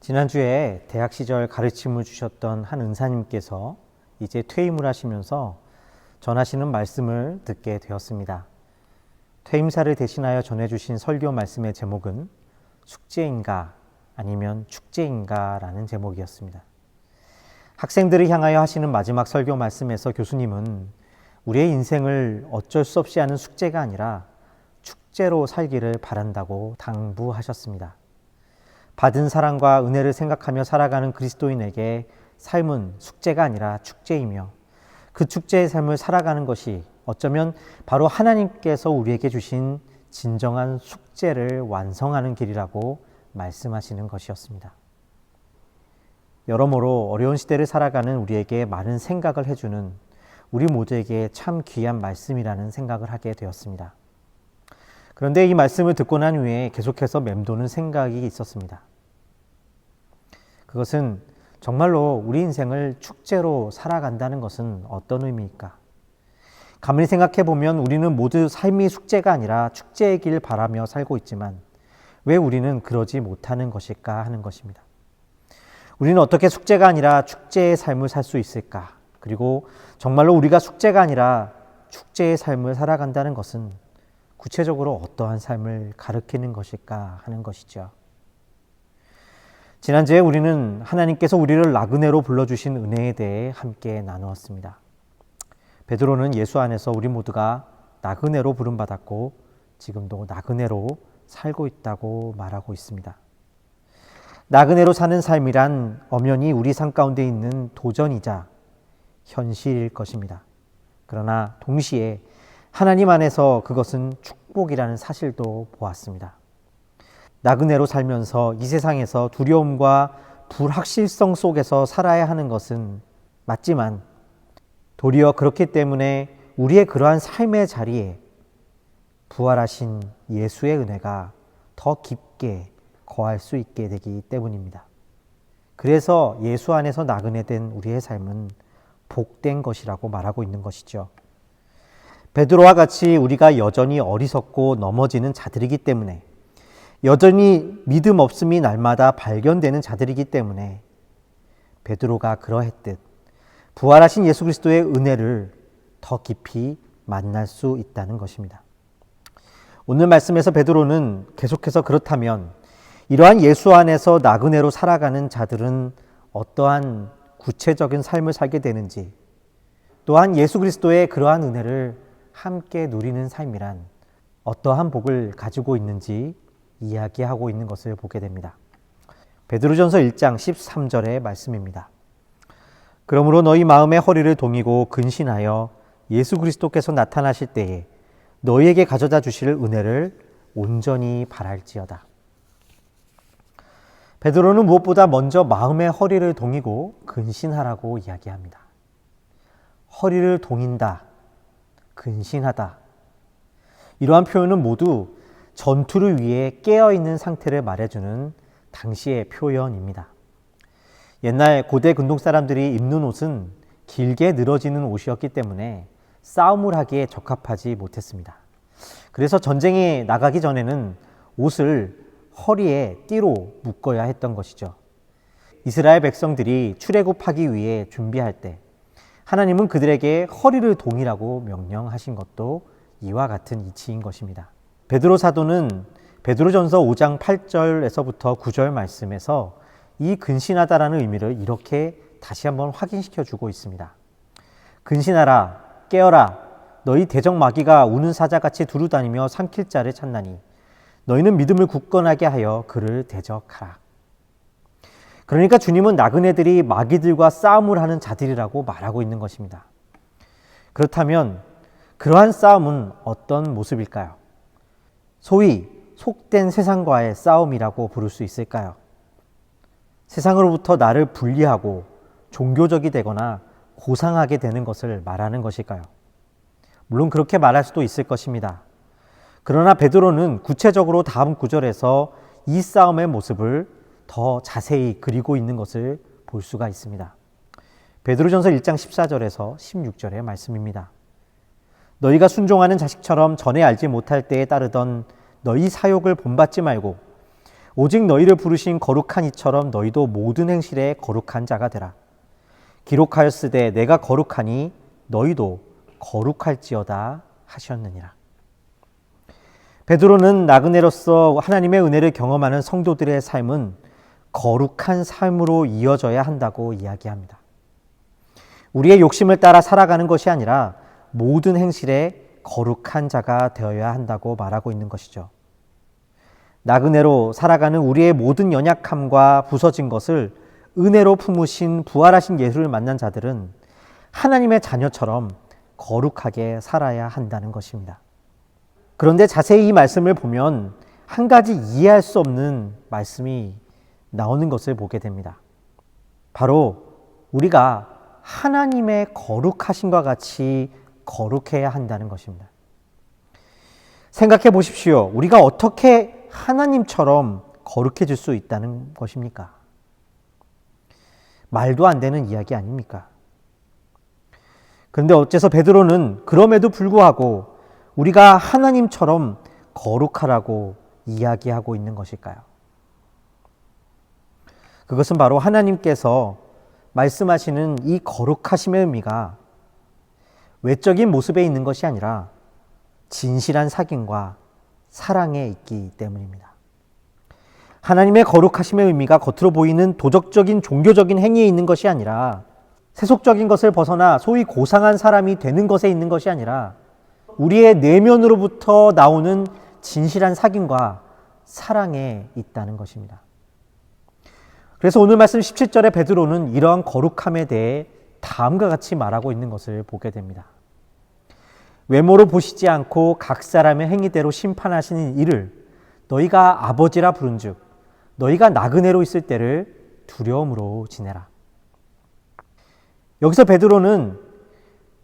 지난주에 대학 시절 가르침을 주셨던 한 은사님께서 이제 퇴임을 하시면서 전하시는 말씀을 듣게 되었습니다. 퇴임사를 대신하여 전해주신 설교 말씀의 제목은 숙제인가 아니면 축제인가 라는 제목이었습니다. 학생들을 향하여 하시는 마지막 설교 말씀에서 교수님은 우리의 인생을 어쩔 수 없이 하는 숙제가 아니라 축제로 살기를 바란다고 당부하셨습니다. 받은 사랑과 은혜를 생각하며 살아가는 그리스도인에게 삶은 숙제가 아니라 축제이며 그 축제의 삶을 살아가는 것이 어쩌면 바로 하나님께서 우리에게 주신 진정한 숙제를 완성하는 길이라고 말씀하시는 것이었습니다. 여러모로 어려운 시대를 살아가는 우리에게 많은 생각을 해주는 우리 모두에게 참 귀한 말씀이라는 생각을 하게 되었습니다. 그런데 이 말씀을 듣고 난 후에 계속해서 맴도는 생각이 있었습니다. 그것은 정말로 우리 인생을 축제로 살아간다는 것은 어떤 의미일까? 가만히 생각해 보면 우리는 모두 삶이 숙제가 아니라 축제의 길 바라며 살고 있지만 왜 우리는 그러지 못하는 것일까 하는 것입니다. 우리는 어떻게 숙제가 아니라 축제의 삶을 살 수 있을까? 그리고 정말로 우리가 숙제가 아니라 축제의 삶을 살아간다는 것은 구체적으로 어떠한 삶을 가리키는 것일까 하는 것이죠. 지난주에 우리는 하나님께서 우리를 나그네로 불러주신 은혜에 대해 함께 나누었습니다. 베드로는 예수 안에서 우리 모두가 나그네로 부름받았고 지금도 나그네로 살고 있다고 말하고 있습니다. 나그네로 사는 삶이란 엄연히 우리 삶 가운데 있는 도전이자 현실일 것입니다. 그러나 동시에 하나님 안에서 그것은 축복이라는 사실도 보았습니다. 나그네로 살면서 이 세상에서 두려움과 불확실성 속에서 살아야 하는 것은 맞지만 도리어 그렇기 때문에 우리의 그러한 삶의 자리에 부활하신 예수의 은혜가 더 깊게 거할 수 있게 되기 때문입니다. 그래서 예수 안에서 나그네된 우리의 삶은 복된 것이라고 말하고 있는 것이죠. 베드로와 같이 우리가 여전히 어리석고 넘어지는 자들이기 때문에 여전히 믿음 없음이 날마다 발견되는 자들이기 때문에 베드로가 그러했듯 부활하신 예수 그리스도의 은혜를 더 깊이 만날 수 있다는 것입니다. 오늘 말씀에서 베드로는 계속해서 그렇다면 이러한 예수 안에서 나그네로 살아가는 자들은 어떠한 구체적인 삶을 살게 되는지, 또한 예수 그리스도의 그러한 은혜를 함께 누리는 삶이란 어떠한 복을 가지고 있는지 이야기하고 있는 것을 보게 됩니다. 베드로전서 1장 13절의 말씀입니다. 그러므로 너희 마음의 허리를 동이고 근신하여 예수 그리스도께서 나타나실 때에 너희에게 가져다 주실 은혜를 온전히 바랄지어다. 베드로는 무엇보다 먼저 마음의 허리를 동이고 근신하라고 이야기합니다. 허리를 동인다, 근신하다. 이러한 표현은 모두 전투를 위해 깨어있는 상태를 말해주는 당시의 표현입니다. 옛날 고대 근동 사람들이 입는 옷은 길게 늘어지는 옷이었기 때문에 싸움을 하기에 적합하지 못했습니다. 그래서 전쟁에 나가기 전에는 옷을 허리에 띠로 묶어야 했던 것이죠. 이스라엘 백성들이 출애굽하기 위해 준비할 때 하나님은 그들에게 허리를 동이라고 명령하신 것도 이와 같은 이치인 것입니다. 베드로 사도는 베드로전서 5장 8절에서부터 9절 말씀에서 이 근신하다라는 의미를 이렇게 다시 한번 확인시켜 주고 있습니다. 근신하라, 깨어라, 너희 대적 마귀가 우는 사자같이 두루다니며 삼킬 자를 찾나니 너희는 믿음을 굳건하게 하여 그를 대적하라. 그러니까 주님은 나그네들이 마귀들과 싸움을 하는 자들이라고 말하고 있는 것입니다. 그렇다면 그러한 싸움은 어떤 모습일까요? 소위 속된 세상과의 싸움이라고 부를 수 있을까요? 세상으로부터 나를 분리하고 종교적이 되거나 고상하게 되는 것을 말하는 것일까요? 물론 그렇게 말할 수도 있을 것입니다. 그러나 베드로는 구체적으로 다음 구절에서 이 싸움의 모습을 더 자세히 그리고 있는 것을 볼 수가 있습니다. 베드로전서 1장 14절에서 16절의 말씀입니다. 너희가 순종하는 자식처럼 전에 알지 못할 때에 따르던 너희 사욕을 본받지 말고 오직 너희를 부르신 거룩한 이처럼 너희도 모든 행실에 거룩한 자가 되라. 기록하였으되 내가 거룩하니 너희도 거룩할지어다 하셨느니라. 베드로는 나그네로서 하나님의 은혜를 경험하는 성도들의 삶은 거룩한 삶으로 이어져야 한다고 이야기합니다. 우리의 욕심을 따라 살아가는 것이 아니라 모든 행실에 거룩한 자가 되어야 한다고 말하고 있는 것이죠. 나그네로 살아가는 우리의 모든 연약함과 부서진 것을 은혜로 품으신 부활하신 예수를 만난 자들은 하나님의 자녀처럼 거룩하게 살아야 한다는 것입니다. 그런데 자세히 이 말씀을 보면 한 가지 이해할 수 없는 말씀이 나오는 것을 보게 됩니다. 바로 우리가 하나님의 거룩하심과 같이 거룩해야 한다는 것입니다. 생각해 보십시오. 우리가 어떻게 하나님처럼 거룩해질 수 있다는 것입니까? 말도 안 되는 이야기 아닙니까? 그런데 어째서 베드로는 그럼에도 불구하고 우리가 하나님처럼 거룩하라고 이야기하고 있는 것일까요? 그것은 바로 하나님께서 말씀하시는 이 거룩하심의 의미가 외적인 모습에 있는 것이 아니라 진실한 사귐과 사랑에 있기 때문입니다. 하나님의 거룩하심의 의미가 겉으로 보이는 도덕적인 종교적인 행위에 있는 것이 아니라 세속적인 것을 벗어나 소위 고상한 사람이 되는 것에 있는 것이 아니라 우리의 내면으로부터 나오는 진실한 사귐과 사랑에 있다는 것입니다. 그래서 오늘 말씀 17절에 베드로는 이러한 거룩함에 대해 다음과 같이 말하고 있는 것을 보게 됩니다. 외모로 보시지 않고 각 사람의 행위대로 심판하시는 이를 너희가 아버지라 부른즉 너희가 나그네로 있을 때를 두려움으로 지내라. 여기서 베드로는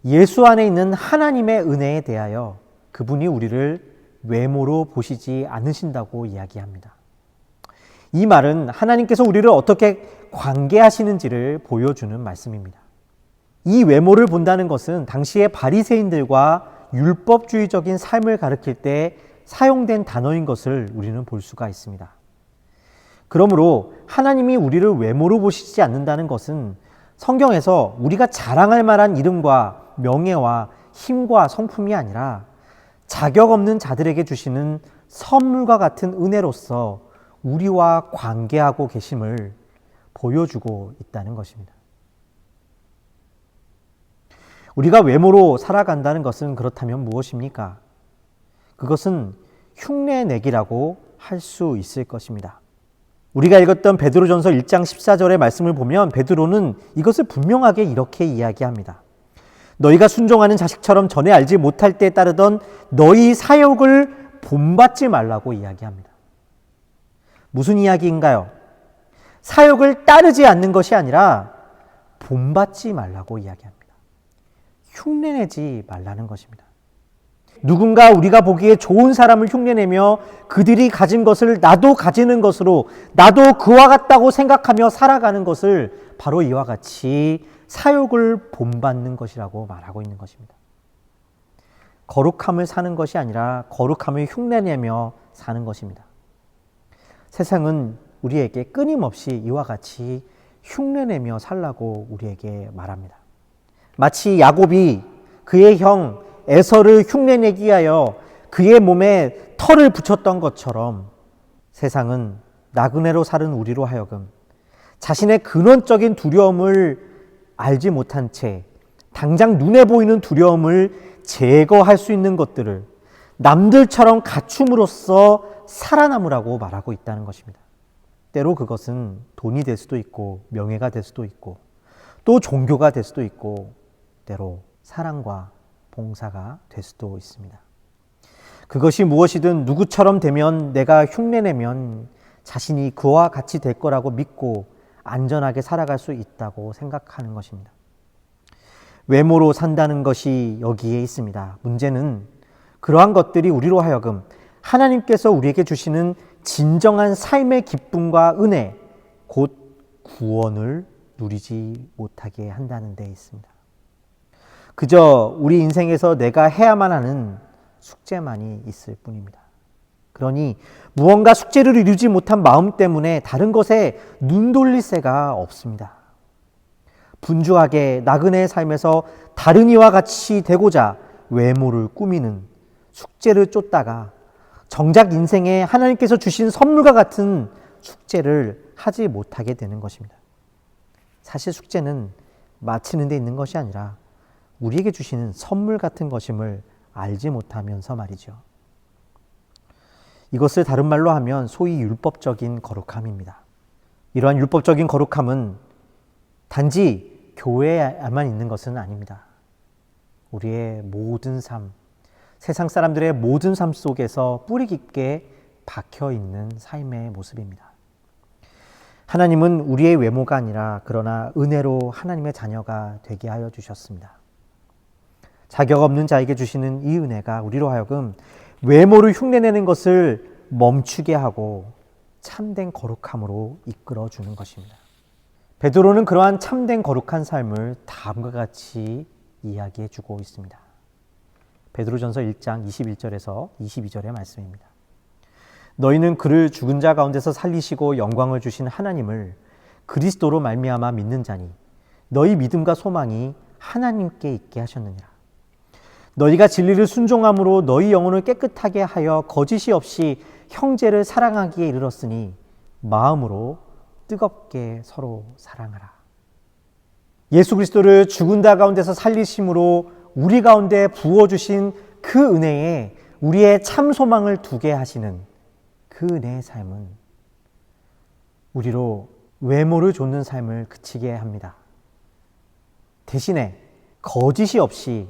예수 안에 있는 하나님의 은혜에 대하여 그분이 우리를 외모로 보시지 않으신다고 이야기합니다. 이 말은 하나님께서 우리를 어떻게 관계하시는지를 보여주는 말씀입니다. 이 외모를 본다는 것은 당시의 바리새인들과 율법주의적인 삶을 가리킬 때 사용된 단어인 것을 우리는 볼 수가 있습니다. 그러므로 하나님이 우리를 외모로 보시지 않는다는 것은 성경에서 우리가 자랑할 만한 이름과 명예와 힘과 성품이 아니라 자격 없는 자들에게 주시는 선물과 같은 은혜로서 우리와 관계하고 계심을 보여주고 있다는 것입니다. 우리가 외모로 살아간다는 것은 그렇다면 무엇입니까? 그것은 흉내내기라고 할 수 있을 것입니다. 우리가 읽었던 베드로전서 1장 14절의 말씀을 보면 베드로는 이것을 분명하게 이렇게 이야기합니다. 너희가 순종하는 자식처럼 전에 알지 못할 때 따르던 너희 사욕을 본받지 말라고 이야기합니다. 무슨 이야기인가요? 사욕을 따르지 않는 것이 아니라 본받지 말라고 이야기합니다. 흉내내지 말라는 것입니다. 누군가 우리가 보기에 좋은 사람을 흉내내며 그들이 가진 것을 나도 가지는 것으로 나도 그와 같다고 생각하며 살아가는 것을 바로 이와 같이 사욕을 본받는 것이라고 말하고 있는 것입니다. 거룩함을 사는 것이 아니라 거룩함을 흉내내며 사는 것입니다. 세상은 우리에게 끊임없이 이와 같이 흉내내며 살라고 우리에게 말합니다. 마치 야곱이 그의 형 에서를 흉내내기 위하여 그의 몸에 털을 붙였던 것처럼 세상은 나그네로 사는 우리로 하여금 자신의 근원적인 두려움을 알지 못한 채 당장 눈에 보이는 두려움을 제거할 수 있는 것들을 남들처럼 갖춤으로써 살아남으라고 말하고 있다는 것입니다. 때로 그것은 돈이 될 수도 있고 명예가 될 수도 있고 또 종교가 될 수도 있고 때로 사랑과 봉사가 될 수도 있습니다. 그것이 무엇이든 누구처럼 되면 내가 흉내내면 자신이 그와 같이 될 거라고 믿고 안전하게 살아갈 수 있다고 생각하는 것입니다. 외모로 산다는 것이 여기에 있습니다. 문제는 그러한 것들이 우리로 하여금 하나님께서 우리에게 주시는 진정한 삶의 기쁨과 은혜, 곧 구원을 누리지 못하게 한다는 데 있습니다. 그저 우리 인생에서 내가 해야만 하는 숙제만이 있을 뿐입니다. 그러니 무언가 숙제를 이루지 못한 마음 때문에 다른 것에 눈 돌릴 새가 없습니다. 분주하게 나그네의 삶에서 다른 이와 같이 되고자 외모를 꾸미는 숙제를 쫓다가 정작 인생에 하나님께서 주신 선물과 같은 숙제를 하지 못하게 되는 것입니다. 사실 숙제는 마치는 데 있는 것이 아니라 우리에게 주시는 선물 같은 것임을 알지 못하면서 말이죠. 이것을 다른 말로 하면 소위 율법적인 거룩함입니다. 이러한 율법적인 거룩함은 단지 교회에만 있는 것은 아닙니다. 우리의 모든 삶, 세상 사람들의 모든 삶 속에서 뿌리 깊게 박혀 있는 삶의 모습입니다. 하나님은 우리의 외모가 아니라 그러나 은혜로 하나님의 자녀가 되게 하여 주셨습니다. 자격 없는 자에게 주시는 이 은혜가 우리로 하여금 외모를 흉내내는 것을 멈추게 하고 참된 거룩함으로 이끌어 주는 것입니다. 베드로는 그러한 참된 거룩한 삶을 다음과 같이 이야기해 주고 있습니다. 베드로전서 1장 21절에서 22절의 말씀입니다. 너희는 그를 죽은 자 가운데서 살리시고 영광을 주신 하나님을 그리스도로 말미암아 믿는 자니 너희 믿음과 소망이 하나님께 있게 하셨느니라. 너희가 진리를 순종함으로 너희 영혼을 깨끗하게 하여 거짓이 없이 형제를 사랑하기에 이르렀으니 마음으로 뜨겁게 서로 사랑하라. 예수 그리스도를 죽은 자 가운데서 살리심으로 우리 가운데 부어주신 그 은혜에 우리의 참 소망을 두게 하시는 그 은혜의 삶은 우리로 외모를 좇는 삶을 그치게 합니다. 대신에 거짓이 없이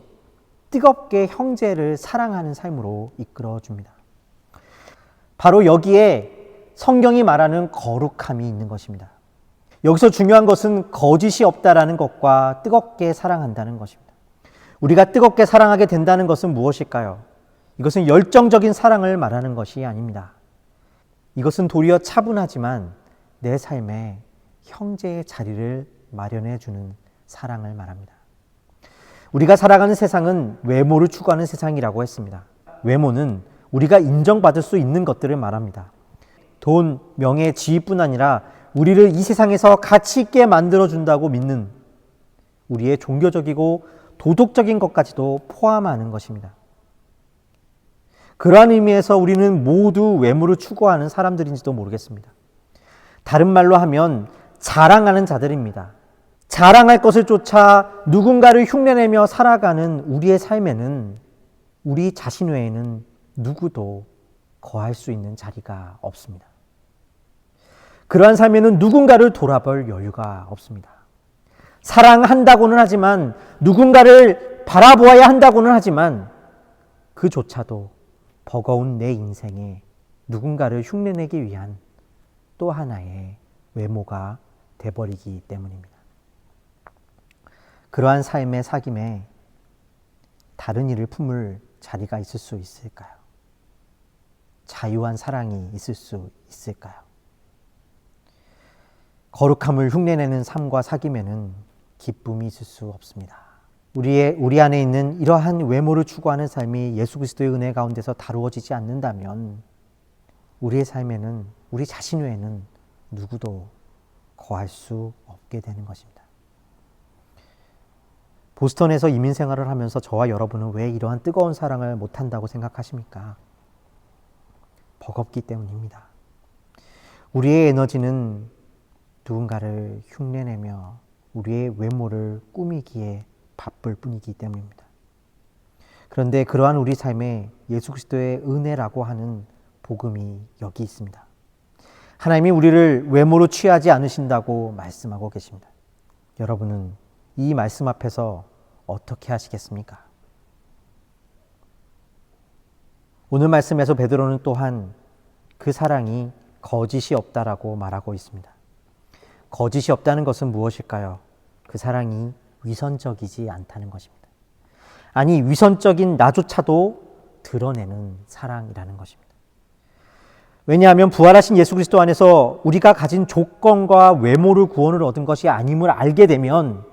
뜨겁게 형제를 사랑하는 삶으로 이끌어 줍니다. 바로 여기에 성경이 말하는 거룩함이 있는 것입니다. 여기서 중요한 것은 거짓이 없다라는 것과 뜨겁게 사랑한다는 것입니다. 우리가 뜨겁게 사랑하게 된다는 것은 무엇일까요? 이것은 열정적인 사랑을 말하는 것이 아닙니다. 이것은 도리어 차분하지만 내 삶에 형제의 자리를 마련해 주는 사랑을 말합니다. 우리가 살아가는 세상은 외모를 추구하는 세상이라고 했습니다. 외모는 우리가 인정받을 수 있는 것들을 말합니다. 돈, 명예, 지위뿐 아니라 우리를 이 세상에서 가치 있게 만들어준다고 믿는 우리의 종교적이고 도덕적인 것까지도 포함하는 것입니다. 그러한 의미에서 우리는 모두 외모를 추구하는 사람들인지도 모르겠습니다. 다른 말로 하면 자랑하는 자들입니다. 자랑할 것을 쫓아 누군가를 흉내내며 살아가는 우리의 삶에는 우리 자신 외에는 누구도 거할 수 있는 자리가 없습니다. 그러한 삶에는 누군가를 돌아볼 여유가 없습니다. 사랑한다고는 하지만 누군가를 바라보아야 한다고는 하지만 그조차도 버거운 내 인생에 누군가를 흉내내기 위한 또 하나의 외모가 돼버리기 때문입니다. 그러한 삶의 사귐에 다른 이를 품을 자리가 있을 수 있을까요? 자유한 사랑이 있을 수 있을까요? 거룩함을 흉내내는 삶과 사귐에는 기쁨이 있을 수 없습니다. 우리 안에 있는 이러한 외모를 추구하는 삶이 예수 그리스도의 은혜 가운데서 다루어지지 않는다면 우리의 삶에는 우리 자신 외에는 누구도 거할 수 없게 되는 것입니다. 보스턴에서 이민 생활을 하면서 저와 여러분은 왜 이러한 뜨거운 사랑을 못한다고 생각하십니까? 버겁기 때문입니다. 우리의 에너지는 누군가를 흉내내며 우리의 외모를 꾸미기에 바쁠 뿐이기 때문입니다. 그런데 그러한 우리 삶에 예수 그리스도의 은혜라고 하는 복음이 여기 있습니다. 하나님이 우리를 외모로 취하지 않으신다고 말씀하고 계십니다. 여러분은 이 말씀 앞에서 어떻게 하시겠습니까? 오늘 말씀에서 베드로는 또한 그 사랑이 거짓이 없다라고 말하고 있습니다. 거짓이 없다는 것은 무엇일까요? 그 사랑이 위선적이지 않다는 것입니다. 아니, 위선적인 나조차도 드러내는 사랑이라는 것입니다. 왜냐하면 부활하신 예수 그리스도 안에서 우리가 가진 조건과 외모를 구원을 얻은 것이 아님을 알게 되면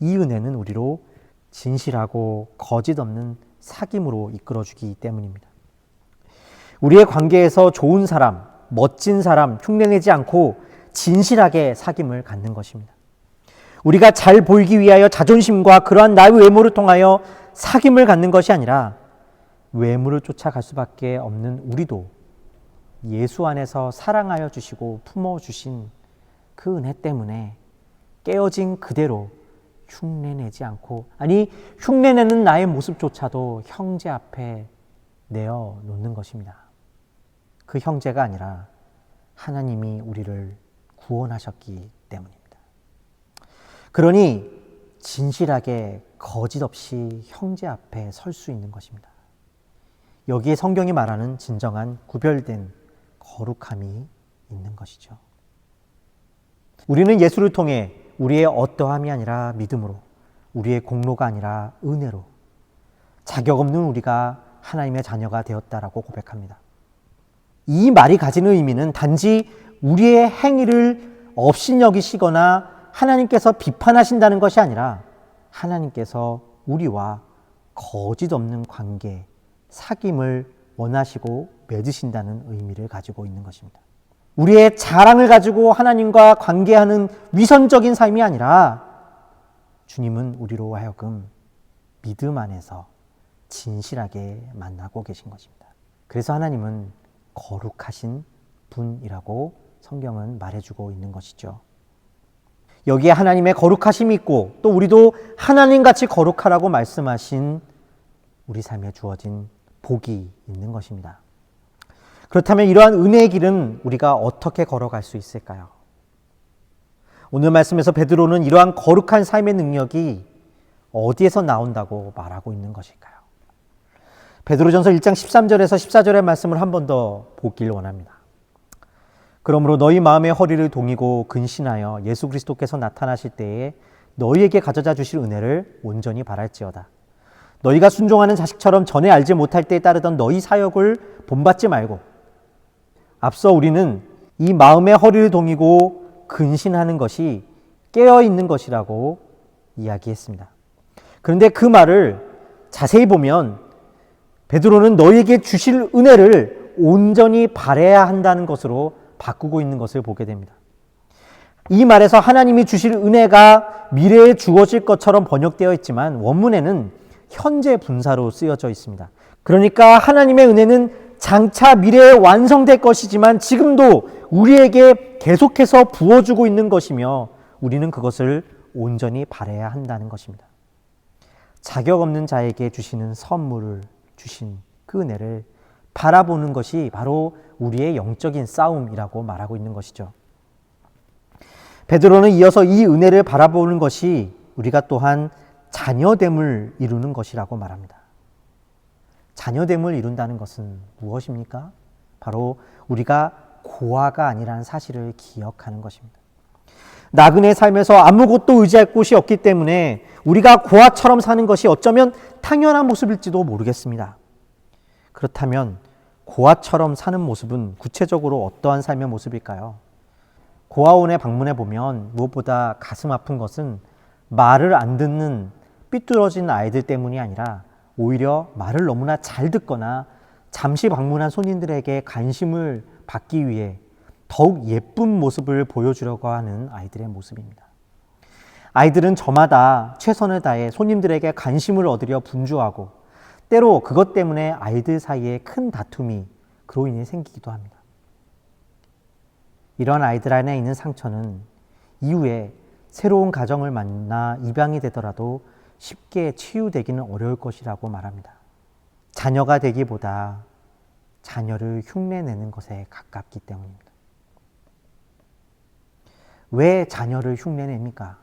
이 은혜는 우리로 진실하고 거짓 없는 사귐으로 이끌어주기 때문입니다. 우리의 관계에서 좋은 사람, 멋진 사람 흉내내지 않고 진실하게 사귐을 갖는 것입니다. 우리가 잘 보이기 위하여 자존심과 그러한 나의 외모를 통하여 사귐을 갖는 것이 아니라 외모를 쫓아갈 수밖에 없는 우리도 예수 안에서 사랑하여 주시고 품어주신 그 은혜 때문에 깨어진 그대로 흉내내지 않고, 아니 흉내내는 나의 모습조차도 형제 앞에 내어놓는 것입니다. 그 형제가 아니라 하나님이 우리를 구원하셨기 때문입니다. 그러니 진실하게 거짓 없이 형제 앞에 설 수 있는 것입니다. 여기에 성경이 말하는 진정한 구별된 거룩함이 있는 것이죠. 우리는 예수를 통해 우리의 어떠함이 아니라 믿음으로, 우리의 공로가 아니라 은혜로 자격 없는 우리가 하나님의 자녀가 되었다라고 고백합니다. 이 말이 가지는 의미는 단지 우리의 행위를 업신여기시거나 하나님께서 비판하신다는 것이 아니라 하나님께서 우리와 거짓 없는 관계, 사귐을 원하시고 맺으신다는 의미를 가지고 있는 것입니다. 우리의 자랑을 가지고 하나님과 관계하는 위선적인 삶이 아니라 주님은 우리로 하여금 믿음 안에서 진실하게 만나고 계신 것입니다. 그래서 하나님은 거룩하신 분이라고 성경은 말해주고 있는 것이죠. 여기에 하나님의 거룩하심이 있고 또 우리도 하나님같이 거룩하라고 말씀하신 우리 삶에 주어진 복이 있는 것입니다. 그렇다면 이러한 은혜의 길은 우리가 어떻게 걸어갈 수 있을까요? 오늘 말씀에서 베드로는 이러한 거룩한 삶의 능력이 어디에서 나온다고 말하고 있는 것일까요? 베드로전서 1장 13절에서 14절의 말씀을 한 번 더 보길 원합니다. 그러므로 너희 마음의 허리를 동이고 근신하여 예수 그리스도께서 나타나실 때에 너희에게 가져다 주실 은혜를 온전히 바랄지어다. 너희가 순종하는 자식처럼 전에 알지 못할 때에 따르던 너희 사역을 본받지 말고, 앞서 우리는 이 마음의 허리를 동이고 근신하는 것이 깨어있는 것이라고 이야기했습니다. 그런데 그 말을 자세히 보면 베드로는 너희에게 주실 은혜를 온전히 바라야 한다는 것으로 바꾸고 있는 것을 보게 됩니다. 이 말에서 하나님이 주실 은혜가 미래에 주어질 것처럼 번역되어 있지만 원문에는 현재 분사로 쓰여져 있습니다. 그러니까 하나님의 은혜는 장차 미래에 완성될 것이지만 지금도 우리에게 계속해서 부어주고 있는 것이며 우리는 그것을 온전히 바라야 한다는 것입니다. 자격 없는 자에게 주시는 선물을 주신 그 은혜를 바라보는 것이 바로 우리의 영적인 싸움이라고 말하고 있는 것이죠. 베드로는 이어서 이 은혜를 바라보는 것이 우리가 또한 자녀됨을 이루는 것이라고 말합니다. 자녀됨을 이룬다는 것은 무엇입니까? 바로 우리가 고아가 아니라는 사실을 기억하는 것입니다. 나그네 삶에서 아무것도 의지할 곳이 없기 때문에 우리가 고아처럼 사는 것이 어쩌면 당연한 모습일지도 모르겠습니다. 그렇다면 고아처럼 사는 모습은 구체적으로 어떠한 삶의 모습일까요? 고아원에 방문해 보면 무엇보다 가슴 아픈 것은 말을 안 듣는 삐뚤어진 아이들 때문이 아니라 오히려 말을 너무나 잘 듣거나 잠시 방문한 손님들에게 관심을 받기 위해 더욱 예쁜 모습을 보여주려고 하는 아이들의 모습입니다. 아이들은 저마다 최선을 다해 손님들에게 관심을 얻으려 분주하고 때로 그것 때문에 아이들 사이에 큰 다툼이 그로 인해 생기기도 합니다. 이런 아이들 안에 있는 상처는 이후에 새로운 가정을 만나 입양이 되더라도 쉽게 치유되기는 어려울 것이라고 말합니다. 자녀가 되기보다 자녀를 흉내내는 것에 가깝기 때문입니다. 왜 자녀를 흉내냅니까?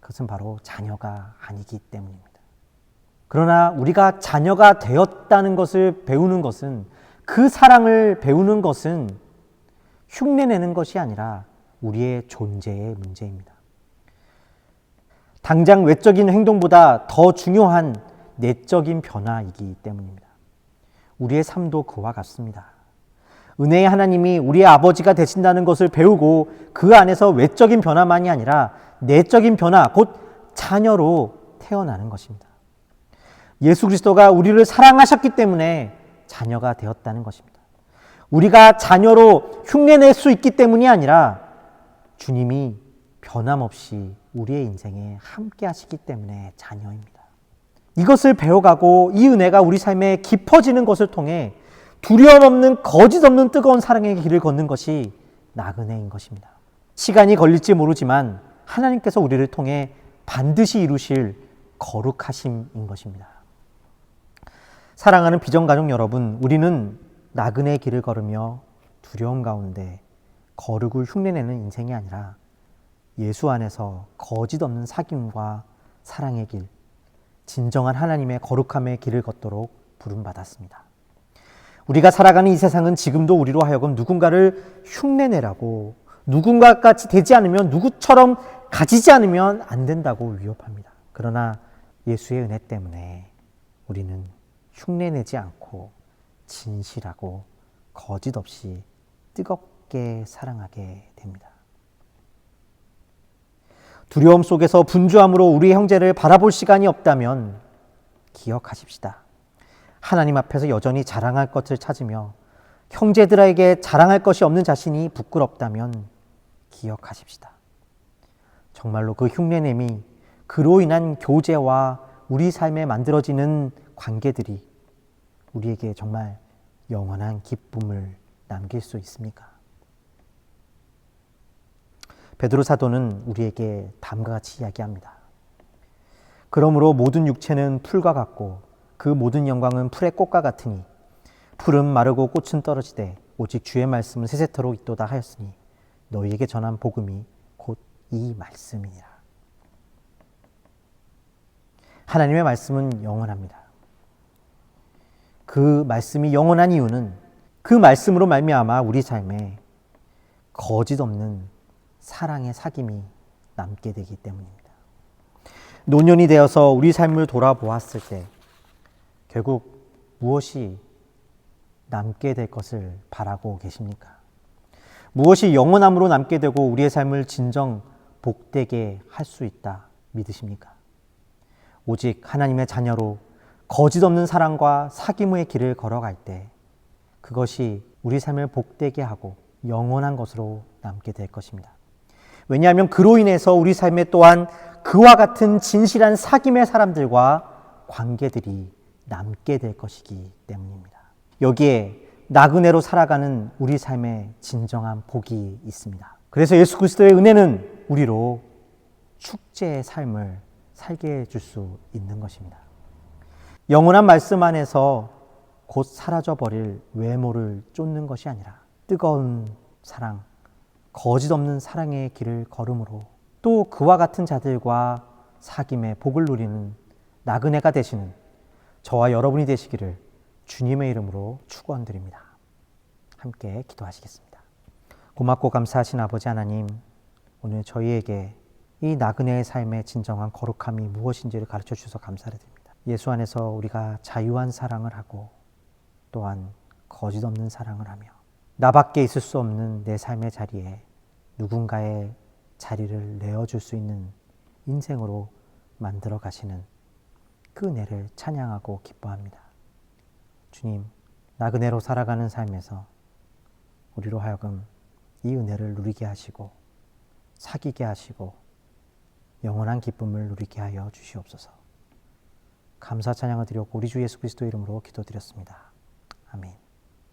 그것은 바로 자녀가 아니기 때문입니다. 그러나 우리가 자녀가 되었다는 것을 배우는 것은, 그 사랑을 배우는 것은 흉내내는 것이 아니라 우리의 존재의 문제입니다. 당장 외적인 행동보다 더 중요한 내적인 변화이기 때문입니다. 우리의 삶도 그와 같습니다. 은혜의 하나님이 우리의 아버지가 되신다는 것을 배우고 그 안에서 외적인 변화만이 아니라 내적인 변화, 곧 자녀로 태어나는 것입니다. 예수 그리스도가 우리를 사랑하셨기 때문에 자녀가 되었다는 것입니다. 우리가 자녀로 흉내낼 수 있기 때문이 아니라 주님이 변함없이 우리의 인생에 함께 하시기 때문에 자녀입니다. 이것을 배워가고 이 은혜가 우리 삶에 깊어지는 것을 통해 두려움 없는 거짓 없는 뜨거운 사랑의 길을 걷는 것이 나그네인 것입니다. 시간이 걸릴지 모르지만 하나님께서 우리를 통해 반드시 이루실 거룩하심인 것입니다. 사랑하는 비전가족 여러분, 우리는 나그네의 길을 걸으며 두려움 가운데 거룩을 흉내내는 인생이 아니라 예수 안에서 거짓 없는 사귐과 사랑의 길, 진정한 하나님의 거룩함의 길을 걷도록 부름받았습니다. 우리가 살아가는 이 세상은 지금도 우리로 하여금 누군가를 흉내내라고, 누군가 같이 되지 않으면, 누구처럼 가지지 않으면 안 된다고 위협합니다. 그러나 예수의 은혜 때문에 우리는 흉내내지 않고 진실하고 거짓 없이 뜨겁게 사랑하게 됩니다. 두려움 속에서 분주함으로 우리 형제를 바라볼 시간이 없다면 기억하십시다. 하나님 앞에서 여전히 자랑할 것을 찾으며 형제들에게 자랑할 것이 없는 자신이 부끄럽다면 기억하십시다. 정말로 그 흉내냄이 그로 인한 교제와 우리 삶에 만들어지는 관계들이 우리에게 정말 영원한 기쁨을 남길 수 있습니까? 베드로 사도는 우리에게 다음과 같이 이야기합니다. 그러므로 모든 육체는 풀과 같고 그 모든 영광은 풀의 꽃과 같으니 풀은 마르고 꽃은 떨어지되 오직 주의 말씀은 세세토록 있도다 하였으니 너희에게 전한 복음이 곧 이 말씀이니라. 하나님의 말씀은 영원합니다. 그 말씀이 영원한 이유는 그 말씀으로 말미암아 우리 삶에 거짓 없는 사랑의 사귐이 남게 되기 때문입니다. 노년이 되어서 우리 삶을 돌아보았을 때 결국 무엇이 남게 될 것을 바라고 계십니까? 무엇이 영원함으로 남게 되고 우리의 삶을 진정 복되게 할 수 있다 믿으십니까? 오직 하나님의 자녀로 거짓 없는 사랑과 사귐의 길을 걸어갈 때 그것이 우리 삶을 복되게 하고 영원한 것으로 남게 될 것입니다. 왜냐하면 그로 인해서 우리 삶에 또한 그와 같은 진실한 사귐의 사람들과 관계들이 남게 될 것이기 때문입니다. 여기에 나그네로 살아가는 우리 삶에 진정한 복이 있습니다. 그래서 예수 그리스도의 은혜는 우리로 축제의 삶을 살게 해줄 수 있는 것입니다. 영원한 말씀 안에서 곧 사라져버릴 외모를 쫓는 것이 아니라 뜨거운 사랑, 거짓 없는 사랑의 길을 걸음으로 또 그와 같은 자들과 사귐의 복을 누리는 나그네가 되시는 저와 여러분이 되시기를 주님의 이름으로 축원드립니다. 함께 기도하시겠습니다. 고맙고 감사하신 아버지 하나님, 오늘 저희에게 이 나그네의 삶의 진정한 거룩함이 무엇인지를 가르쳐 주셔서 감사를 드립니다. 예수 안에서 우리가 자유한 사랑을 하고 또한 거짓 없는 사랑을 하며 나밖에 있을 수 없는 내 삶의 자리에 누군가의 자리를 내어줄 수 있는 인생으로 만들어 가시는 그 은혜를 찬양하고 기뻐합니다. 주님, 나그네로 살아가는 삶에서 우리로 하여금 이 은혜를 누리게 하시고 사귀게 하시고 영원한 기쁨을 누리게 하여 주시옵소서. 감사 찬양을 드렸고 우리 주 예수 그리스도 이름으로 기도드렸습니다. 아멘.